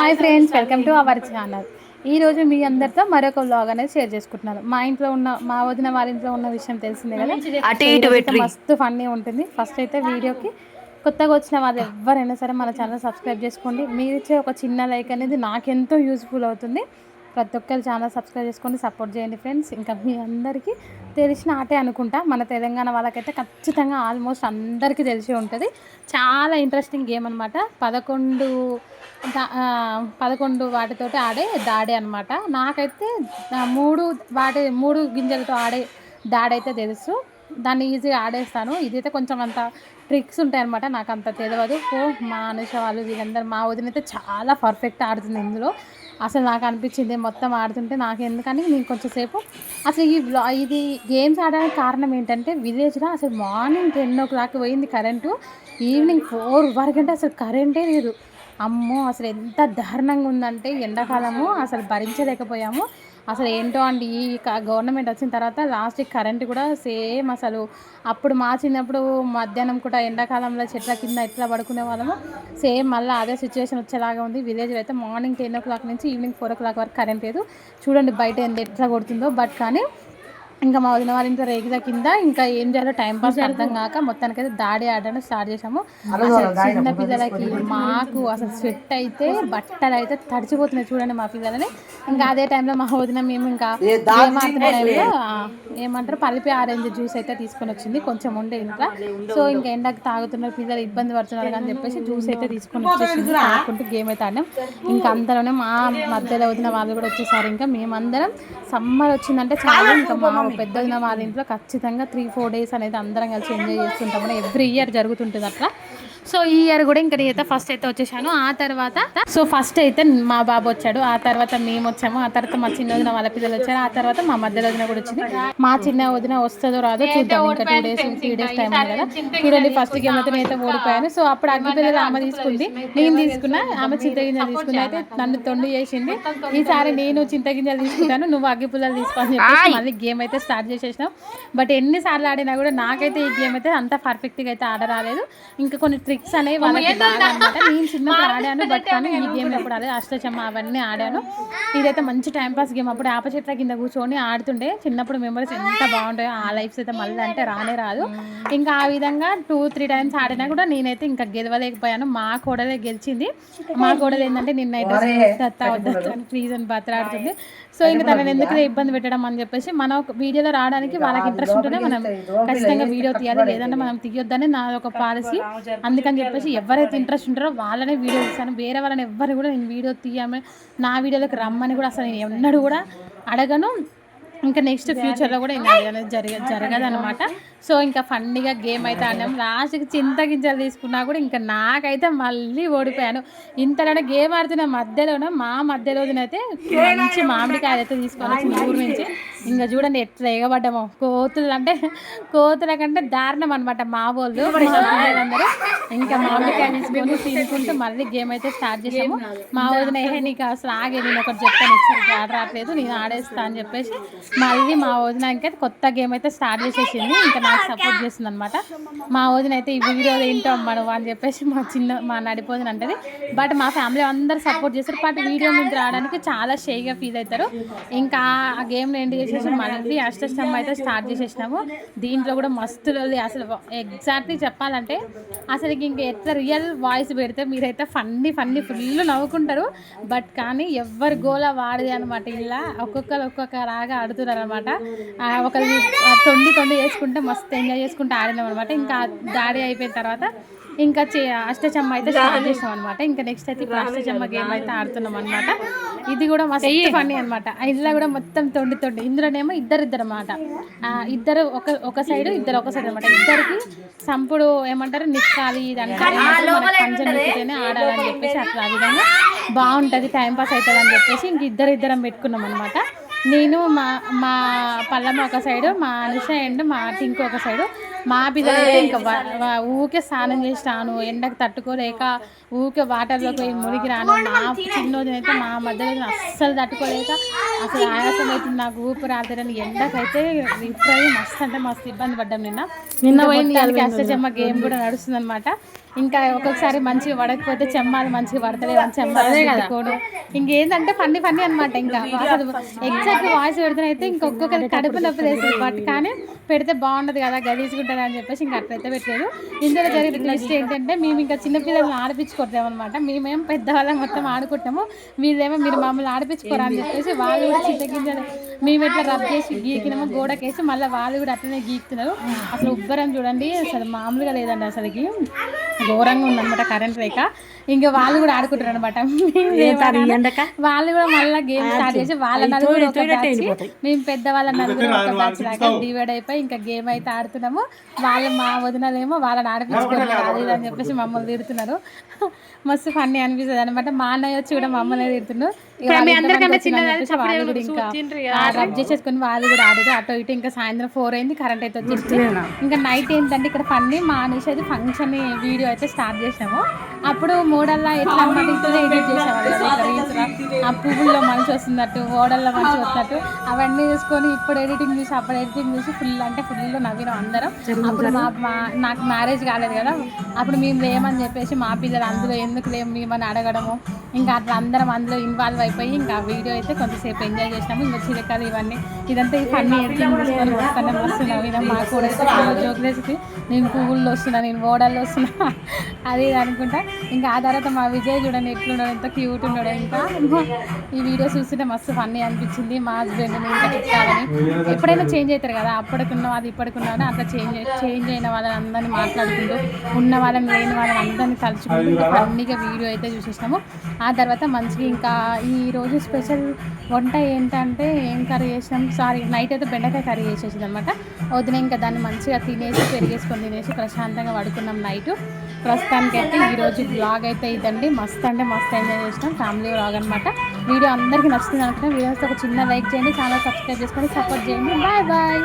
Hi friends, welcome to our channel. ఈరోజు మీ అందరితో మరొక వ్లాగ్ అనేది షేర్ చేసుకుంటున్నాను. మా ఇంట్లో ఉన్న మా వదిన వాళ్ళ ఇంట్లో ఉన్న విషయం తెలిసిందే కదా, మస్తు ఫన్నీ ఉంటుంది. ఫస్ట్ అయితే వీడియోకి కొత్తగా వచ్చిన వాళ్ళు ఎవరైనా సరే మన ఛానల్ సబ్స్క్రైబ్ చేసుకోండి. మీరు ఇచ్చే ఒక చిన్న లైక్ అనేది నాకెంతో యూజ్ఫుల్ అవుతుంది. ప్రతి ఒక్కరు ఛానల్ సబ్స్క్రైబ్ చేసుకొని సపోర్ట్ చేయండి ఫ్రెండ్స్. ఇంకా మీ అందరికీ తెలిసిన ఆటే అనుకుంటా, మన తెలంగాణ వాళ్ళకైతే ఖచ్చితంగా ఆల్మోస్ట్ అందరికీ తెలిసి ఉంటుంది. చాలా ఇంట్రెస్టింగ్ గేమ్ అనమాట. 11 వాటితోటి ఆడే దాడి అనమాట. నాకైతే మూడు గింజలతో ఆడే దాడైతే తెలుసు, దాన్ని ఈజీగా ఆడేస్తాను. ఇదైతే కొంచెం అంత ట్రిక్స్ ఉంటాయన్నమాట, నాకు అంత తెలియదు. మా అనుష వాళ్ళు వీళ్ళందరూ, మా వదిన అయితే చాలా పర్ఫెక్ట్ ఆడుతుంది ఇందులో. అసలు నాకు అనిపించింది మొత్తం ఆడుతుంటే నాకు ఎందుకని నేను కొంచెంసేపు అసలు ఇది గేమ్స్ ఆడడానికి కారణం ఏంటంటే, విలేజ్లో అసలు మార్నింగ్ 10 o'clock పోయింది కరెంటు, ఈవినింగ్ 4 వరకు అంటే అసలు కరెంటే లేదు. అమ్మో అసలు ఎంత దారుణంగా ఉందంటే, ఎండాకాలము అసలు భరించలేకపోయాము. అసలు ఏంటో అండి, ఈ గవర్నమెంట్ వచ్చిన తర్వాత లాస్ట్కి కరెంటు కూడా సేమ్ అసలు అప్పుడు మా చిన్నప్పుడు మధ్యాహ్నం కూడా ఎండాకాలంలో చెట్ల కింద ఎట్లా పడుకునే వాళ్ళము, సేమ్ మళ్ళీ అదే సిచ్యువేషన్ వచ్చేలాగా ఉంది. విలేజ్లో అయితే మార్నింగ్ 10 o'clock నుంచి ఈవినింగ్ 4 o'clock వరకు కరెంట్ లేదు. చూడండి బయట ఎట్లా కొడుతుందో. బట్ కానీ ఇంకా మా వదిన వాళ్ళ ఇంట్లో రేగిల కింద ఇంకా ఏం చేయాలో టైంపాస్ అర్థం కాక మొత్తానికైతే దాడి ఆడడం స్టార్ట్ చేసాము. అసలు చిన్న పిల్లలకి మాకు అసలు స్వెట్ అయితే బట్టలు అయితే తడిచిపోతున్నాయి చూడండి మా పిల్లలని. ఇంకా అదే టైంలో మా వదిన మేము ఇంకా టైంలో ఏమంటారు పలిపి ఆరెంజ్ జ్యూస్ అయితే తీసుకొని వచ్చింది, కొంచెం ఉండే ఇంట్లో. సో ఇంకా ఎండకు తాగుతున్నారు పిల్లలు, ఇబ్బంది పడుతున్నారు అని చెప్పేసి జ్యూస్ అయితే తీసుకొని వచ్చేసింది. తాగుకుంటూ గేమ్ అయితే ఆడినాం. ఇంకా అందరం మా మధ్యలో వదిన వాళ్ళు కూడా వచ్చేసారు. ఇంకా మేమందరం సమ్మర్ వచ్చిందంటే చాలా, ఇంకా మా పెద్ద వదిన వాళ్ళ ఇంట్లో ఖచ్చితంగా 3-4 days అనేది అందరం కలిసి ఎంజాయ్ చేస్తుంటాము. ఎవ్రీ ఇయర్ జరుగుతుంటుంది అట్లా. సో ఈ ఇయర్ కూడా ఇంకా నేనైతే ఫస్ట్ అయితే వచ్చేసాను. ఆ తర్వాత ఫస్ట్ అయితే మా బాబు వచ్చాడు, ఆ తర్వాత మేము వచ్చాము, ఆ తర్వాత మా చిన్న వదిన వాళ్ళ పిల్లలు వచ్చారు, ఆ తర్వాత మా మధ్యలో వదిన కూడా వచ్చింది. మా చిన్న వదిన వస్తుందో రాదో చూద్దాం, ఇంకా 3 days టైం ఉంది కదా. చూడండి ఫస్ట్ గేమ్ అయితే నేనైతే ఓడిపోయాను. సో అప్పుడు అగ్గి పిల్లలు ఆమె తీసుకుంది, నేను తీసుకున్నా, ఆమె చింతగింజలు తీసుకున్నా. అయితే నన్ను తొండి చేసింది. ఈసారి నేను చింతగింజలు తీసుకుంటాను, నువ్వు అగ్గి పిల్లలు తీసుకొని చెప్పేసి మళ్ళీ గేమ్ అయితే స్టార్ట్ చేసేసినాం. బట్ ఎన్నిసార్లు ఆడినా కూడా నాకైతే ఈ గేమ్ అయితే అంత పర్ఫెక్ట్గా అయితే ఆడరాలేదు. ఇంకా కొన్ని ట్రిక్స్ అనేవి వాళ్ళకి అనమాట. నేను చిన్నప్పుడు ఆడాను, బట్ కానీ ఈ గేమ్ ఎప్పుడు ఆడలేదు. అష్టచమ్మ అవన్నీ ఆడాను. ఇదైతే మంచి టైంపాస్ గేమ్. అప్పుడు ఆప చెట్ల కింద కూర్చొని ఆడుతుండే చిన్నప్పుడు మెమరీస్ ఎంత బాగుంటాయో, ఆ లైఫ్స్ అయితే మళ్ళీ అంటే రానే రాదు. ఇంకా ఆ విధంగా 2-3 times ఆడినా కూడా నేనైతే ఇంకా గెలవలేకపోయాను. మా కోడలే గెలిచింది. మా కోడలు ఏంటంటే నిన్నైతే ప్లీజ్ అని బతలాడుతుంది. సో ఇంకా తనని ఎందుకు ఇబ్బంది పెట్టడం అని చెప్పేసి, మన వీడియోలో రావడానికి వాళ్ళకి ఇంట్రెస్ట్ ఉంటేనే మనం ఖచ్చితంగా వీడియో తీయాలి, లేదంటే మనం తీయొద్దని నా ఒక పాలసీ. అందుకని చెప్పేసి ఎవరైతే ఇంట్రెస్ట్ ఉంటారో వాళ్ళనే వీడియో తీస్తాను. వేరే వాళ్ళని ఎవ్వరు కూడా నేను వీడియో తీయమని, నా వీడియోలోకి రమ్మని కూడా అసలు నేను ఎన్నడూ కూడా అడగను. ఇంకా నెక్స్ట్ ఫ్యూచర్లో కూడా అనేది జరగదనమాట. సో ఇంకా ఫన్నీగా గేమ్ అయితే ఆడినాం. లాస్ట్కి చింతగింజలు తీసుకున్నా కూడా ఇంకా నాకైతే మళ్ళీ ఓడిపోయాను. ఇంతలోనే గేమ్ ఆడుతున్న మధ్యలోనే మా మధ్యలోనైతే మంచి మామిడికాయలు అయితే తీసుకొని వచ్చింది ఊరు నుంచి. ఇంకా చూడండి ఎట్లా ఎగబడ్డామో, కోతుల కంటే దారుణం అనమాట మా వాళ్ళు పిల్లలందరూ. ఇంకా మామిడికాయ తీసుకొని తినుకుంటూ మళ్ళీ గేమ్ అయితే స్టార్ట్ చేసాము. మా వదిన నీకు అసలు ఆగే, నేను ఒకటి చెప్తాను, ఇచ్చి ఆడ రావట్లేదు, నేను ఆడేస్తా అని చెప్పేసి మళ్ళీ మా వదిన ఇంకా కొత్త గేమ్ అయితే స్టార్ట్ చేసేసింది. ఇంకా నాకు సపోర్ట్ చేస్తుంది అనమాట. మా వదిన అయితే ఈ వీడియోలో ఏంటో మనం అని చెప్పేసి మా నడిపోదిన అంటది. బట్ మా ఫ్యామిలీ అందరూ సపోర్ట్ చేస్తారు. బట్ వీడియో మీద రావడానికి చాలా షేగా ఫీల్ అవుతారు. ఇంకా ఆ గేమ్లో ఎండ్ చేసేసి మళ్ళీ అష్టచమ్మ అయితే స్టార్ట్ చేసేసినాము. దీంట్లో కూడా మస్తు అసలు ఎగ్జాక్ట్లీ చెప్పాలంటే అసలు ఇంక ఎట్లా రియల్ వాయిస్ పెడితే మీరైతే ఫన్నీ ఫుల్ నవ్వుకుంటారు. బట్ కానీ ఎవరి గోల వాడిది అనమాట. ఇలా ఒక్కొక్క రాగా ఆడుతున్నారు అనమాట. ఒకరి తొండి వేసుకుంటే మస్తు ఎంజాయ్ చేసుకుంటూ ఆడినాం అనమాట. ఇంకా దాడి అయిపోయిన తర్వాత ఇంకా అష్టచమ్మ అయితే స్టార్ట్ చేసాం అనమాట. ఇంకా నెక్స్ట్ అయితే ఇప్పుడు అష్టచమ్మ గేమ్ అయితే ఆడుతున్నాం అనమాట. ఇది కూడా మస్తు ఫన్నీ అనమాట. ఇందులో కూడా మొత్తం తొండి, ఇందులోనేమో ఇద్దరు అనమాట. ఇద్దరు ఒక సైడ్, ఇద్దరు ఒక సైడ్ అనమాట. ఇద్దరికి సంపుడు ఏమంటారు నిక్కాలి, ఇదంటే పంచం నిక్కితేనే ఆడాలని చెప్పేసి అట్లా ఆ విధంగా బాగుంటుంది, టైంపాస్ అవుతుంది అని చెప్పేసి ఇంక ఇద్దరం పెట్టుకున్నాం అనమాట. నేను మా పల్లమ్మ ఒక సైడు, మా అనుష అండ్ మా టింకు ఒక సైడు. మా పిల్లలు ఇంకా ఊకే స్నానం చేసి రాను, ఎండకు తట్టుకోలేక ఊకే వాటర్లోకి పోయి మునిగి రాను. మా చిన్నోదినైతే మా మధ్యలో అస్సలు తట్టుకోలేక అసలు ఆయాసం అవుతుంది, నాకు ఊపిరి ఆడతారని ఎండకైతే లిటరల్లీ మస్తు అంటే మస్తు ఇబ్బంది పడ్డాం. నిన్న పోయింది అష్టచెమ్మ గేమ్ కూడా నడుస్తుంది అనమాట. ఇంకా ఒక్కొక్కసారి మంచిగా పడకపోతే చెమ్మాలు మంచిగా పడతలేవు అని చెమ్మాలే కట్టుకోడు. ఇంకేంటంటే ఫన్నీ అనమాట. ఇంకా అసలు ఎగ్జాక్ట్ వాయిస్ పెడితేనైతే ఇంకొకరికి కడుపు నొప్పి వేస్తుంది. బట్ కానీ పెడితే బాగుండదు కదా, గలీజుకుంటుంది అని చెప్పేసి ఇంకా అట్లయితే పెట్టలేదు. ఇందులో జరిగిన ట్విస్ట్ ఏంటంటే మేము ఇంకా చిన్నపిల్లల్ని ఆడిపించుకుంటాం అనమాట. మేమేం పెద్దవాళ్ళం మొత్తం ఆడుకుంటాము, వీళ్ళేమో మీరు మమ్మల్ని ఆడిపించుకోరా అని చెప్పేసి వాళ్ళు కూడా చింతగింజలు మేము ఎట్లా రబ్ చేసి గీకినామో గోడకేసి మళ్ళీ వాళ్ళు కూడా అట్లనే గీకుతున్నారు. అసలు ఉబ్బరం చూడండి అసలు మామూలుగా లేదండి, అసలుకి ఘోరంగా ఉందన్నమాట కరెంట్ లేక. ఇంకా వాళ్ళు కూడా ఆడుకుంటారు అనమాట. వాళ్ళు కూడా మళ్ళీ గేమ్ స్టార్ట్ చేసి వాళ్ళ నలుగురు ఒక బ్యాచ్, మేము పెద్దవాళ్ళ నలుగురు ఒక బ్యాచ్ లాగా డివైడ్ అయిపోయి ఇంకా గేమ్ అయితే ఆడుతున్నాము. వాళ్ళు మా వదినలేమో వాళ్ళని ఆడిపించుకుంటారు అది ఇది అని చెప్పేసి మమ్మల్ని తిడుతున్నారు. మస్తు ఫన్నీ అనిపిస్తుంది అనమాట. మా అన్నయ్య వచ్చి కూడా మమ్మల్ని తిడుతున్నారు. వాళ్ళు కూడా ఇంకా రబ్ చేసేసుకుని వాళ్ళు కూడా ఆడారు. అటు ఇటు ఇంకా సాయంత్రం 4 అయింది, కరెంట్ అయితే వచ్చేసి. ఇంకా నైట్ ఏంటంటే ఇక్కడ ఫన్నీ మా అనేసి ఫంక్షన్ వీడియో అయితే స్టార్ట్ చేసాము. అప్పుడు మోడల్లా ఎట్లా అనమాట ఇట్లా ఎడిట్ చేసేవాళ్ళు కదా, ఆ పువ్వుల్లో మంచి వస్తున్నట్టు, ఓడల్లో మంచి వస్తున్నట్టు అవన్నీ చూసుకొని ఇప్పుడు ఎడిటింగ్ చూసి అప్పుడు ఎడిటింగ్ చూసి ఫుల్ అంటే ఫుల్ నవ్వినాం అందరం. అప్పుడు నాకు మ్యారేజ్ కాలేదు కదా, అప్పుడు మేము లేమని చెప్పేసి మా పిల్లలు అందులో ఎందుకు లేము మేమని అడగడము, ఇంకా అట్లా అందరం అందులో ఇన్వాల్వ్ అయిపోయి ఇంకా వీడియో అయితే కొంతసేపు ఎంజాయ్ చేసినాము. ఇంకా చిరకాలు ఇవన్నీ ఇదంతా ఈ ఫన్నీ ఎడిటింగ్ తీసుకొని వస్తానే వస్తున్నాం. ఇలా మాకు కూడా జోకులేసి నేను పువ్వుల్లో వస్తున్నా, నేను ఓడల్లో వస్తున్నా అది ఇది అనుకుంటా. ఇంకా ఆ తర్వాత మా విజయ్ చూడండి ఎట్లున్నాడు, ఎంత క్యూట్ ఉన్నాడు. ఇంకా ఈ వీడియో చూస్తుంటే మస్తు ఫన్నీ అనిపించింది. మా హస్బెండ్ని ఇంకా చెప్తారని ఎప్పుడైనా చేంజ్ అవుతారు కదా, అప్పటికున్న అది ఇప్పటికున్నా అట్లా చేంజ్ అయిన వాళ్ళని అందరినీ మాట్లాడుకుంటూ ఉన్న వాళ్ళని లేని వాళ్ళని అందరినీ తలుచుకుంటూ ఇంకా ఫన్నీగా వీడియో అయితే చూసేసినాము. ఆ తర్వాత మంచిగా ఇంకా ఈరోజు స్పెషల్ వంట ఏంటంటే ఏం కర్రీ చేసినాం, నైట్ అయితే బెండకాయ కర్రీ చేసేసింది అనమాట. వదిన ఇంకా దాన్ని మంచిగా తినేసి పెరిగేసుకొని తినేసి ప్రశాంతంగా పడుకున్నాం నైట్. ప్రస్తుతానికి అయితే ఈరోజు వ్లాగ్ అయితే ఇదండి. మస్తు అంటే మస్తు ఎంజాయ్ చేసినాం, ఫ్యామిలీ వ్లాగ్ అనమాట. వీడియో అందరికీ నచ్చుతుంది అనుకుంటున్నాం. వీడియోస్ ఒక చిన్న లైక్ చేయండి, ఛానల్ సబ్స్క్రైబ్ చేసుకొని సపోర్ట్ చేయండి. Bye bye.